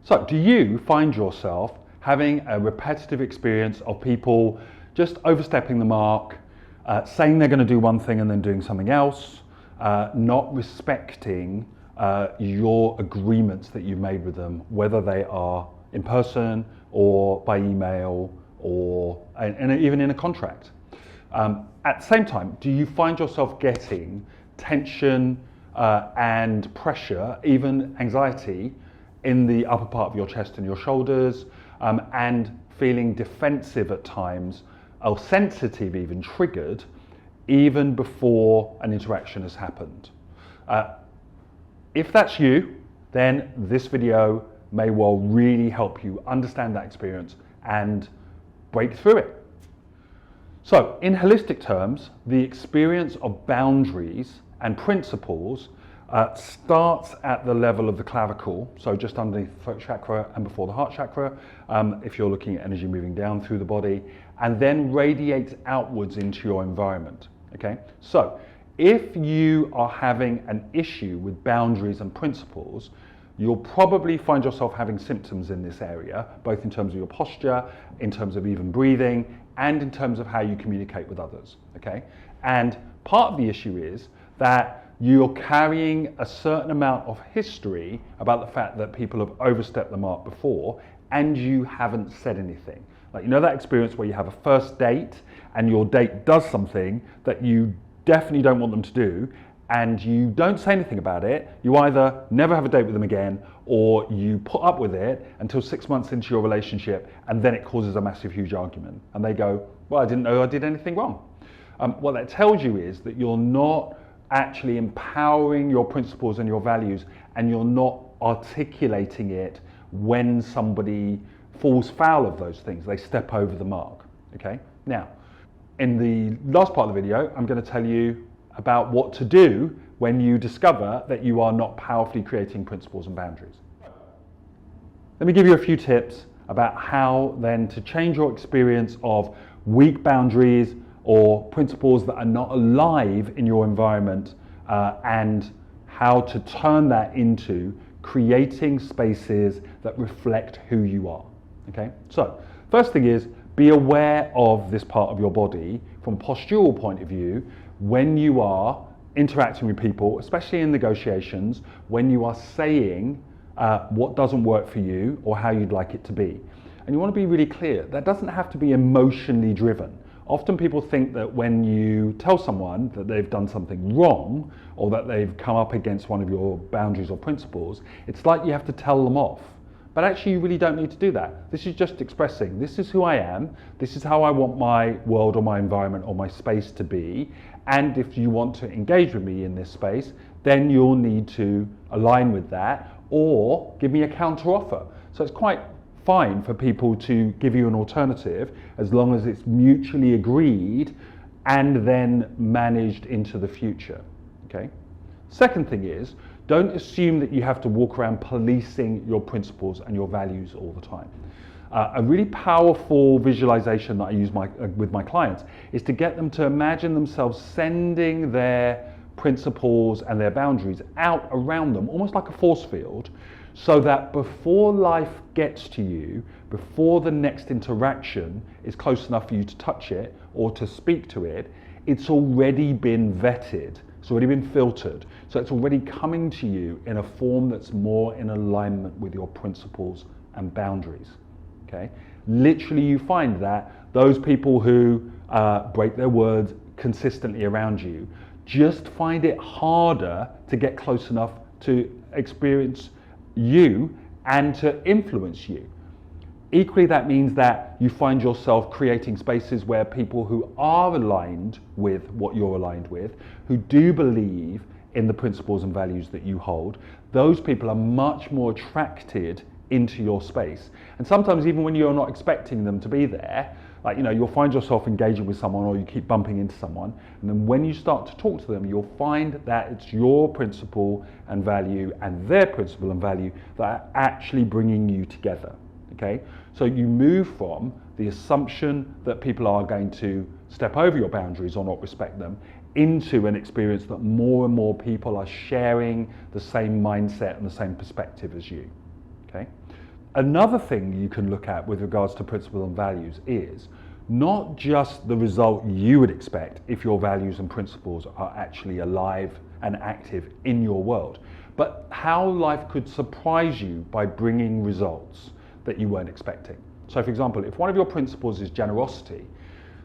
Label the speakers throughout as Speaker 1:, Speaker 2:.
Speaker 1: So, do you find yourself having a repetitive experience of people just overstepping the mark, saying they're going to do one thing and then doing something else, not respecting your agreements that you've made with them, whether they are in person or by email or and even in a contract? At the same time, do you find yourself getting tension and pressure, even anxiety, in the upper part of your chest and your shoulders, and feeling defensive at times, or sensitive, even triggered, even before an interaction has happened? If that's you, then this video may well really help you understand that experience and break through it. So, in holistic terms, the experience of boundaries and principles starts at the level of the clavicle, so just underneath the throat chakra and before the heart chakra, if you're looking at energy moving down through the body, and then radiates outwards into your environment. Okay, so if you are having an issue with boundaries and principles, you'll probably find yourself having symptoms in this area, both in terms of your posture, in terms of even breathing, and in terms of how you communicate with others. Okay, and part of the issue is that you're carrying a certain amount of history about the fact that people have overstepped the mark before and you haven't said anything. Like, you know that experience where you have a first date and your date does something that you definitely don't want them to do, and you don't say anything about it. You either never have a date with them again, or you put up with it until 6 months into your relationship, and then it causes a massive, huge argument. And they go, well, I didn't know I did anything wrong. What that tells you is that you're not actually empowering your principles and your values, and you're not articulating it when somebody falls foul of those things. They step over the mark. Okay. Now, in the last part of the video, I'm going to tell you about what to do when you discover that you are not powerfully creating principles and boundaries. Let me give you a few tips about how then to change your experience of weak boundaries or principles that are not alive in your environment, and how to turn that into creating spaces that reflect who you are. Okay, so first thing is, be aware of this part of your body from a postural point of view when you are interacting with people, especially in negotiations, when you are saying what doesn't work for you or how you'd like it to be. And you want to be really clear, that doesn't have to be emotionally driven. Often people think that when you tell someone that they've done something wrong or that they've come up against one of your boundaries or principles, it's like you have to tell them off. But actually you really don't need to do that. This is just expressing, this is who I am, this is how I want my world or my environment or my space to be, and if you want to engage with me in this space, then you'll need to align with that or give me a counter offer. So it's quite fine for people to give you an alternative as long as it's mutually agreed and then managed into the future. Okay. Second thing is, don't assume that you have to walk around policing your principles and your values all the time. A really powerful visualization that I use with my clients is to get them to imagine themselves sending their principles and their boundaries out around them, almost like a force field, so that before life gets to you, before the next interaction is close enough for you to touch it or to speak to it, it's already been vetted. It's already been filtered. So it's already coming to you in a form that's more in alignment with your principles and boundaries. Okay? Literally, you find that those people who break their words consistently around you just find it harder to get close enough to experience you and to influence you. Equally, that means that you find yourself creating spaces where people who are aligned with what you're aligned with, who do believe in the principles and values that you hold, those people are much more attracted into your space. And sometimes even when you're not expecting them to be there, like, you know, you'll find yourself engaging with someone or you keep bumping into someone, and then when you start to talk to them, you'll find that it's your principle and value and their principle and value that are actually bringing you together. Okay, so you move from the assumption that people are going to step over your boundaries or not respect them into an experience that more and more people are sharing the same mindset and the same perspective as you. Okay, Another thing you can look at with regards to principles and values is not just the result you would expect if your values and principles are actually alive and active in your world, but how life could surprise you by bringing results that you weren't expecting. So for example, if one of your principles is generosity,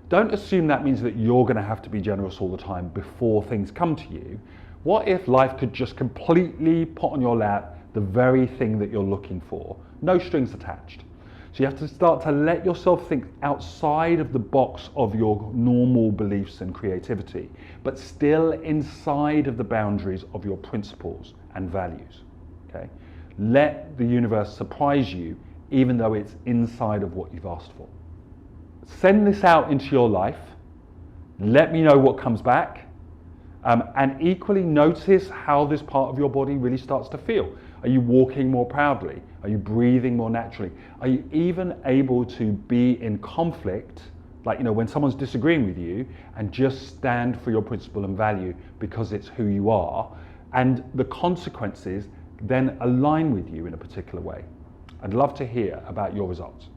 Speaker 1: don't assume that means that you're going to have to be generous all the time before things come to you. What if life could just completely put on your lap the very thing that you're looking for? No strings attached. So you have to start to let yourself think outside of the box of your normal beliefs and creativity, but still inside of the boundaries of your principles and values. Okay? Let the universe surprise you, even though it's inside of what you've asked for. Send this out into your life. Let me know what comes back. And equally notice how this part of your body really starts to feel. Are you walking more proudly? Are you breathing more naturally? Are you even able to be in conflict, like when someone's disagreeing with you, and just stand for your principle and value because it's who you are, and the consequences then align with you in a particular way? I'd love to hear about your results.